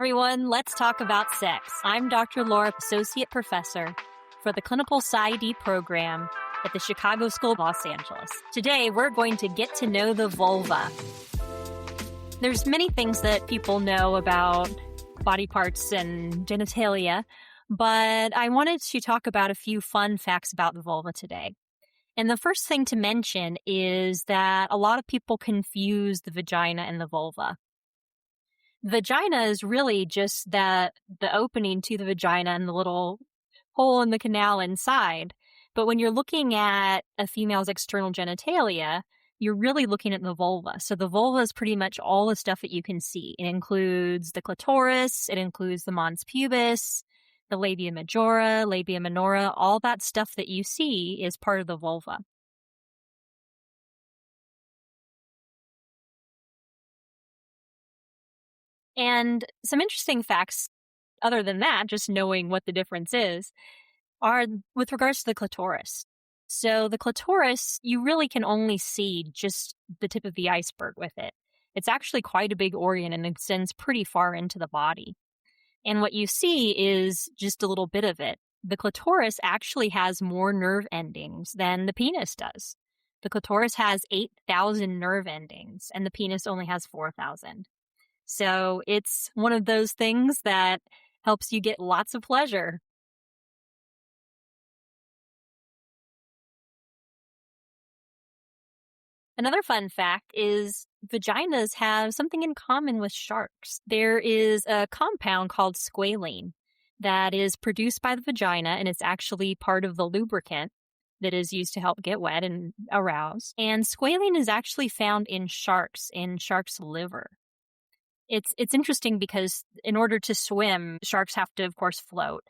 Everyone, let's talk about sex. I'm Dr. Laura, Associate Professor for the Clinical PsyD program at the Chicago School of Los Angeles. Today, we're going to get to know the vulva. There's many things that people know about body parts and genitalia, but I wanted to talk about a few fun facts about the vulva today. And the first thing to mention is that a lot of people confuse the vagina and the vulva. Vagina is really just the opening to the vagina and the little hole in the canal inside. But when you're looking at a female's external genitalia, you're really looking at the vulva. So the vulva is pretty much all the stuff that you can see. It includes the clitoris, it includes the mons pubis, the labia majora, labia minora, all that stuff that you see is part of the vulva. And some interesting facts, other than that, just knowing what the difference is, are with regards to the clitoris. So the clitoris, you really can only see just the tip of the iceberg with it. It's actually quite a big organ and extends pretty far into the body. And what you see is just a little bit of it. The clitoris actually has more nerve endings than the penis does. The clitoris has 8,000 nerve endings, and the penis only has 4,000. So it's one of those things that helps you get lots of pleasure. Another fun fact is vaginas have something in common with sharks. There is a compound called squalene that is produced by the vagina, and it's actually part of the lubricant that is used to help get wet and arouse. And squalene is actually found in sharks' liver. It's interesting because in order to swim, sharks have to, of course, float.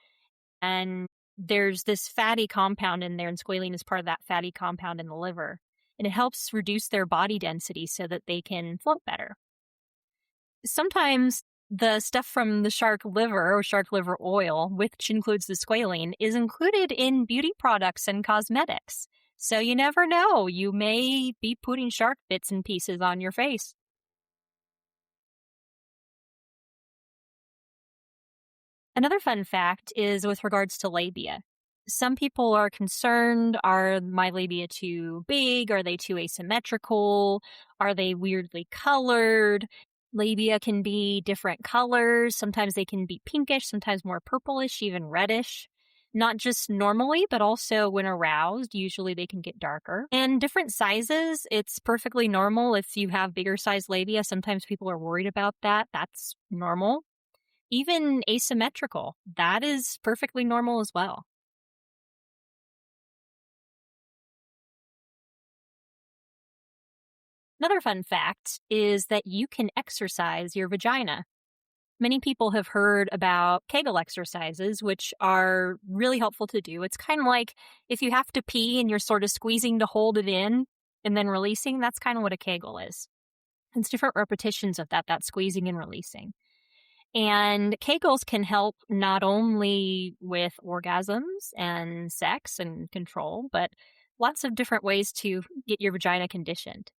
And there's this fatty compound in there, and squalene is part of that fatty compound in the liver. And it helps reduce their body density so that they can float better. Sometimes the stuff from the shark liver or shark liver oil, which includes the squalene, is included in beauty products and cosmetics. So you never know. You may be putting shark bits and pieces on your face. Another fun fact is with regards to labia. Some people are concerned, are my labia too big? Are they too asymmetrical? Are they weirdly colored? Labia can be different colors. Sometimes they can be pinkish, sometimes more purplish, even reddish. Not just normally, but also when aroused, usually they can get darker. And different sizes, it's perfectly normal if you have bigger size labia. Sometimes people are worried about that. That's normal. Even asymmetrical, that is perfectly normal as well. Another fun fact is that you can exercise your vagina. Many people have heard about Kegel exercises, which are really helpful to do. It's kind of like if you have to pee and you're sort of squeezing to hold it in and then releasing, that's kind of what a Kegel is. It's different repetitions of that squeezing and releasing. And Kegels can help not only with orgasms and sex and control, but lots of different ways to get your vagina conditioned.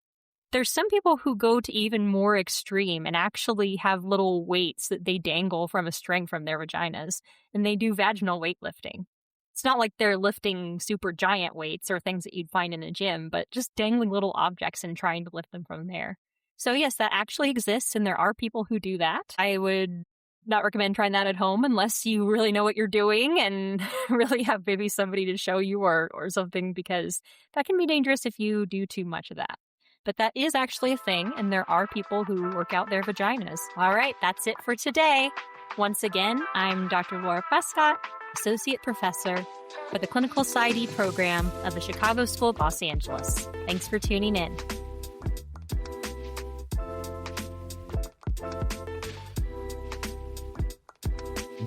There's some people who go to even more extreme and actually have little weights that they dangle from a string from their vaginas, and they do vaginal weightlifting. It's not like they're lifting super giant weights or things that you'd find in a gym, but just dangling little objects and trying to lift them from there. So yes, that actually exists, and there are people who do that. I would not recommend trying that at home unless you really know what you're doing and really have maybe somebody to show you or something, because that can be dangerous if you do too much of that. But that is actually a thing, and there are people who work out their vaginas. All right, that's it for today. Once again, I'm Dr. Laura Prescott, Associate Professor for the Clinical PsyD program of the Chicago School of Los Angeles. Thanks for tuning in.